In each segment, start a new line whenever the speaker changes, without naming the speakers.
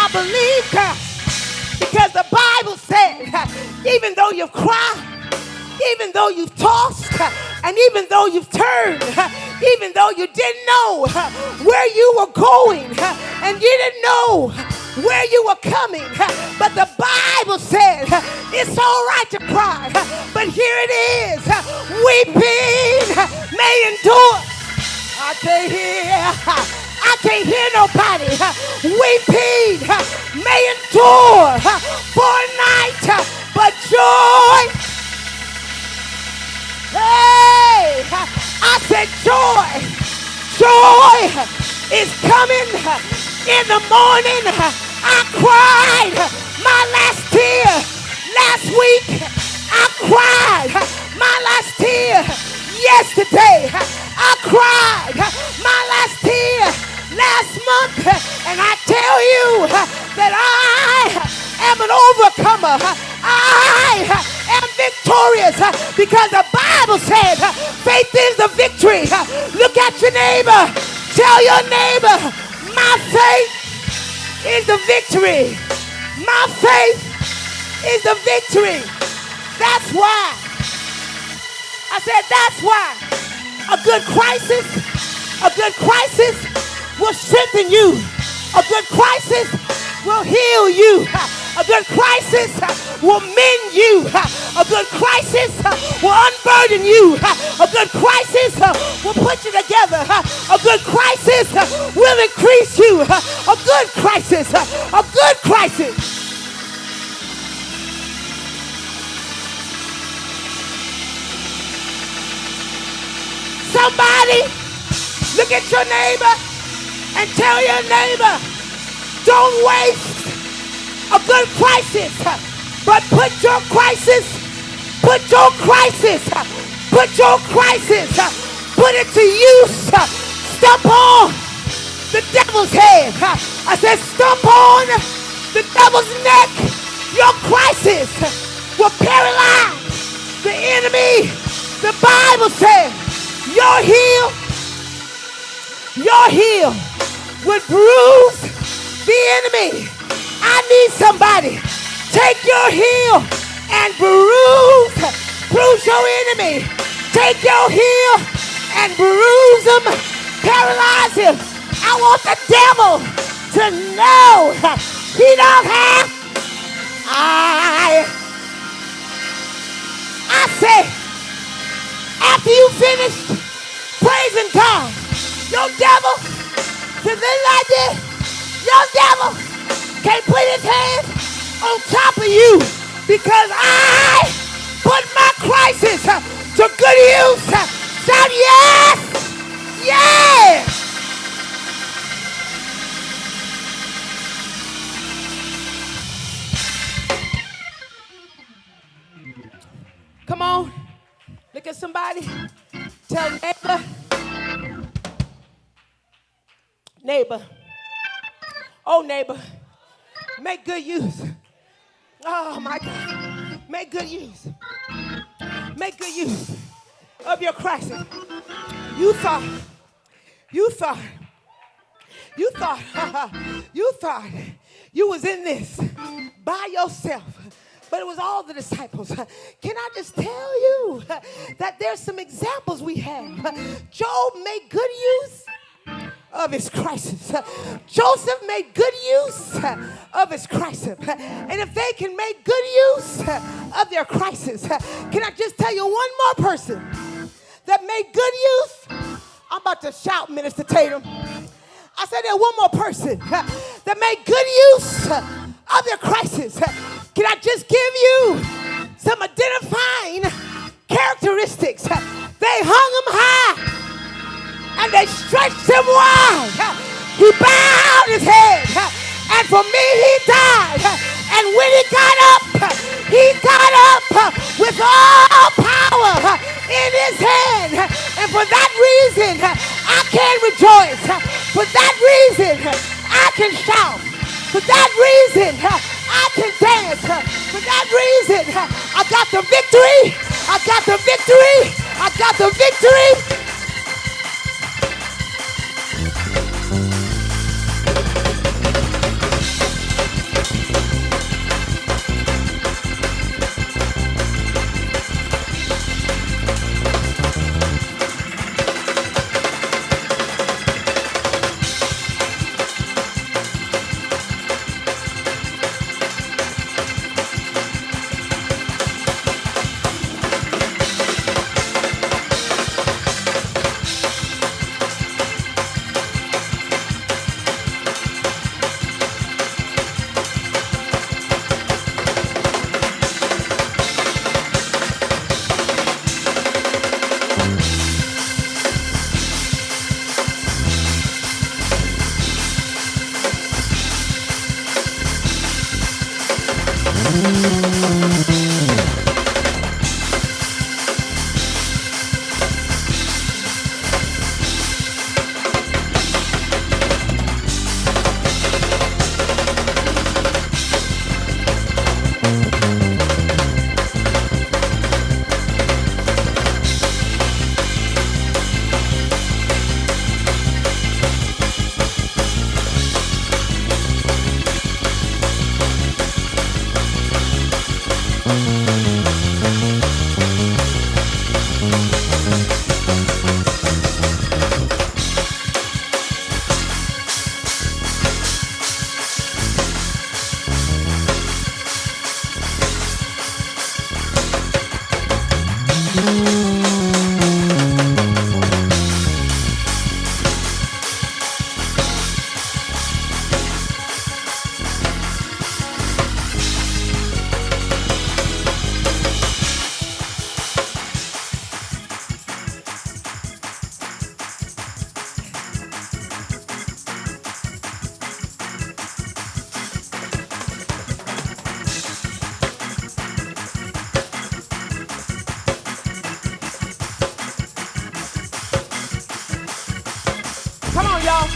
I believe, God, because the Bible said, even though you've cried, even though you've tossed, and even though you've turned, even though you didn't know where you were going, and you didn't know where you were coming, but the Bible said it's all right to cry, but here it is, weeping may endure. I can't hear nobody. Weeping may endure for a night, but joy. Hey, I said joy. Joy is coming in the morning. I cried my last tear last week. I cried my last tear yesterday. I cried my last tear last month, and I tell you that I am an overcomer. I am victorious because the Bible said faith is the victory. Look at your neighbor. Tell your neighbor, my faith is the victory. My faith is the victory. That's why. I said that's why. A good crisis will strengthen you. A good crisis will heal you. A good crisis will mend you. A good crisis will unburden you. A good crisis will put you together. A good crisis will increase you. A good crisis. A good crisis. Somebody look at your neighbor and tell your neighbor, don't waste a good crisis, but put your crisis, put it to use. Stomp on the devil's head. I said stomp on the devil's neck. Your crisis will paralyze the enemy. The Bible says your heel would bruise the enemy. I need somebody. Take your heel and bruise your enemy. Take your heel and bruise him, paralyze him. I want the devil to know he don't have. I say, after you finish praising God, your devil, to live like this, your devil can't put his hands on top of you because I put my crisis to good use. Shout yes! Yes! Come on, look at somebody. Tell neighbor, oh neighbor, make good use. Oh my God, make good use of your crisis. You thought you was in this by yourself. But it was all the disciples. Can I just tell you that there's some examples we have? Job made good use of his crisis. Joseph made good use of his crisis. And if they can make good use of their crisis, can I just tell you one more person that made good use? I'm about to shout, Minister Tatum. I said there's one more person that made good use of their crisis. Can I just give you some identifying characteristics? They hung him high and they stretched him wide. He bowed his head, and for me he died. And when he got up with all power in his hand. And for that reason, I can rejoice. For that reason, I can shout. For that reason, I can dance. For that reason, I got the victory. I got the victory. I got the victory. Come on, y'all.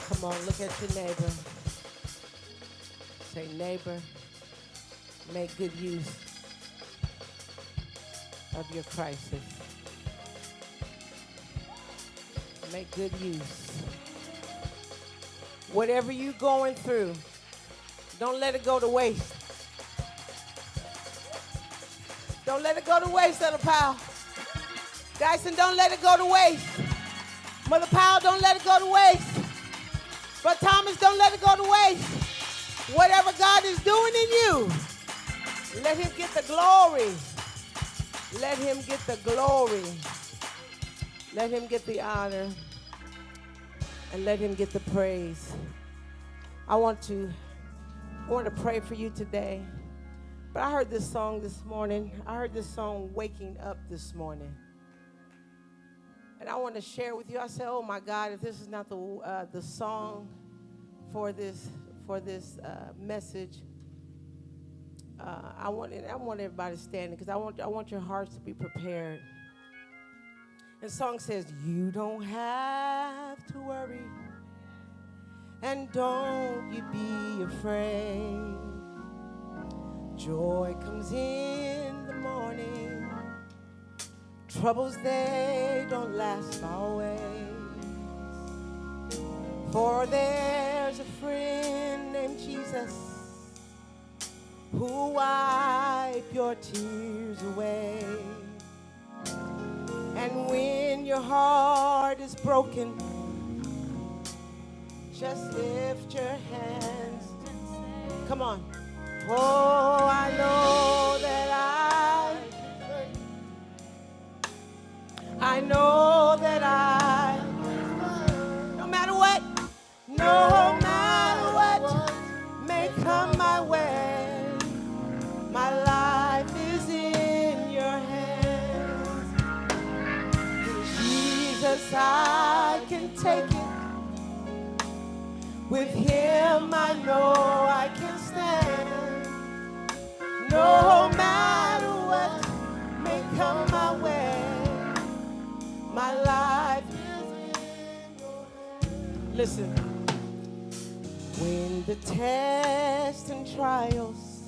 Come on, look at your neighbor. Say, neighbor, make good use of your crisis. Make good use. Whatever you're going through, don't let it go to waste. Don't let it go to waste, Little Powell. Dyson, don't let it go to waste. Mother Powell, don't let it go to waste. But Thomas, don't let it go to waste. Whatever God is doing in you, let him get the glory. Let him get the glory. Let him get the honor. And let him get the praise. I want to pray for you today. But I heard this song this morning. I heard this song, Waking Up, this morning. And I want to share with you. I said, oh my God, if this is not the song for this message, I want everybody standing, because I want your hearts to be prepared. And the song says, you don't have to worry, and don't you be afraid. Joy comes in the morning. Troubles, they don't last always. For there's a friend named Jesus who wipe your tears away. And when your heart is broken, just lift your hands. Come on. Oh, I know that I know that no matter what may come my way, my life is in your hands. Jesus, I can take it. With him I know I can stand. No matter what may come my way, my life is in your hands. Listen. When the tests and trials,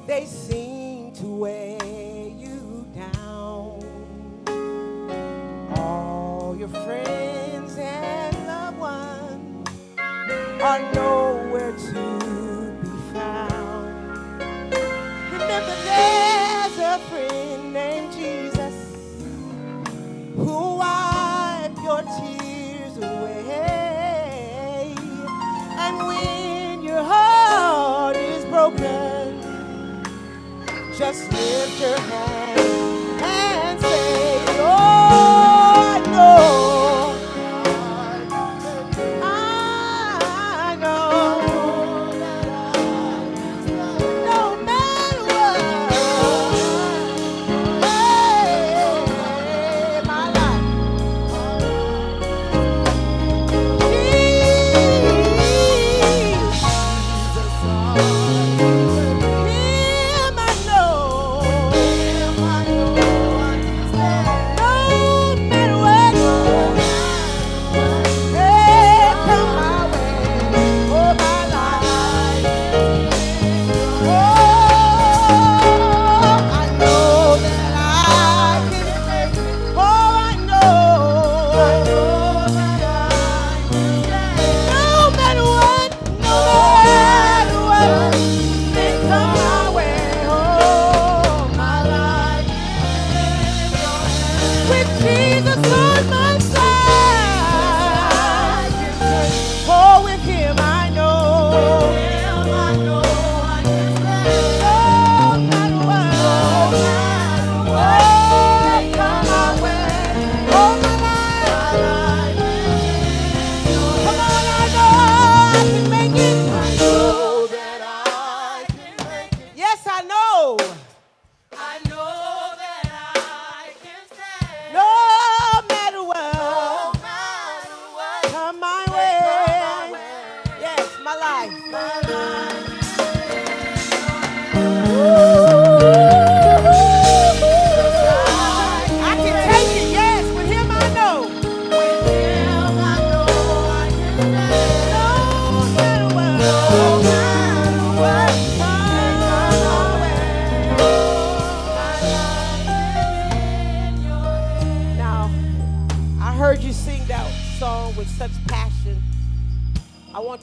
they seem to weigh you down, all your friends and loved ones are nowhere to be found. Remember, there's a friend named Jesus who wiped your tears away. And when your heart is broken, just lift your hand and say, oh, I know.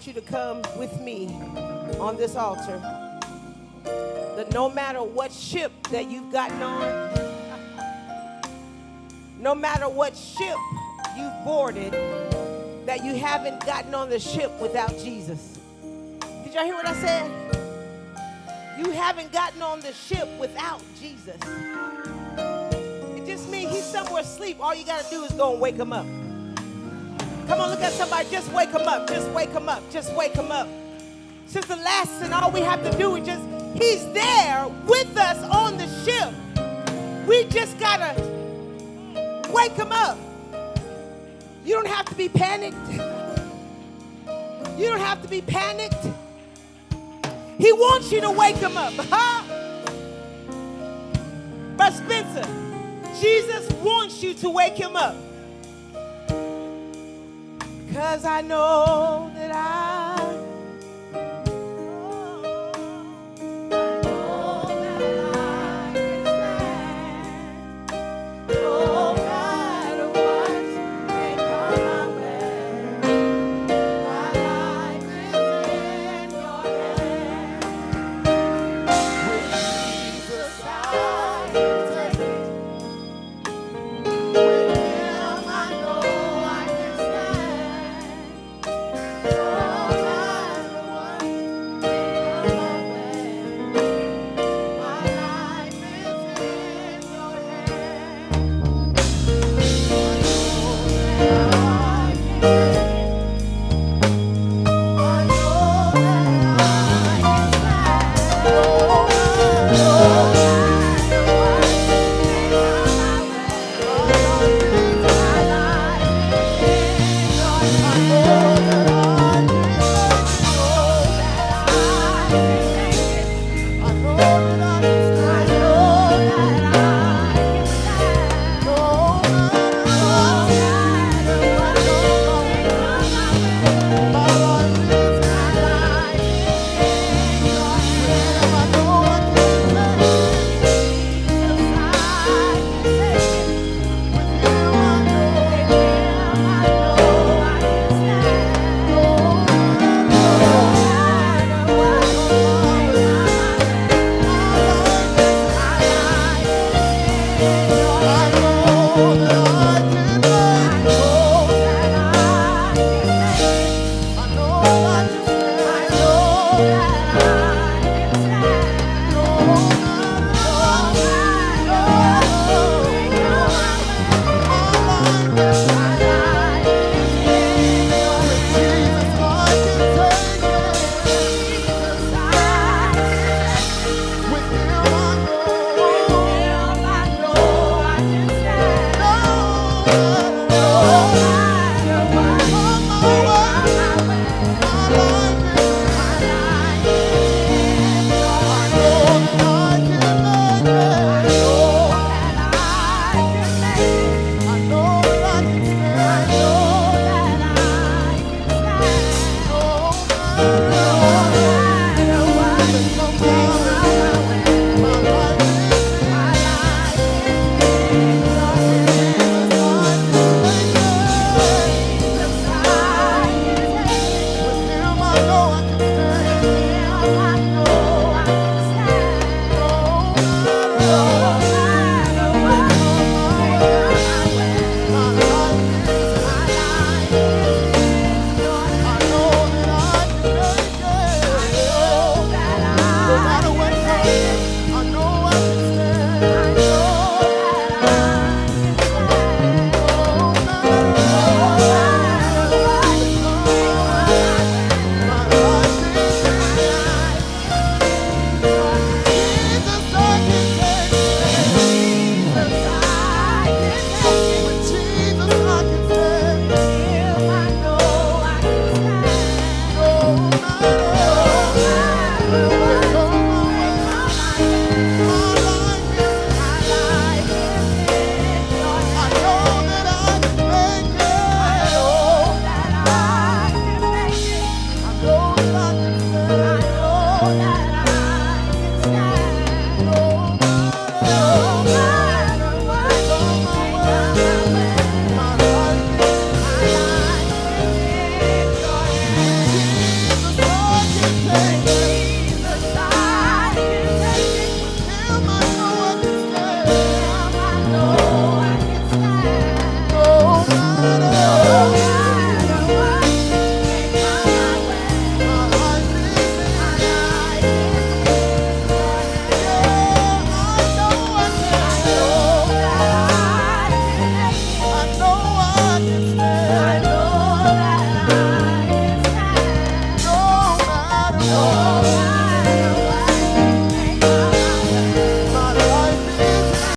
You to come with me on this altar. That no matter what ship that you've gotten on, no matter what ship you've boarded, that you haven't gotten on the ship without Jesus. Did y'all hear what I said? You haven't gotten on the ship without Jesus. It just means he's somewhere asleep. All you got to do is go and wake him up. Come on, look at somebody. Just wake him up. Just wake him up. Just wake him up. Since the lesson, all we have to do is just, he's there with us on the ship. We just got to wake him up. You don't have to be panicked. You don't have to be panicked. He wants you to wake him up. But Spencer, Jesus wants you to wake him up. Because I know that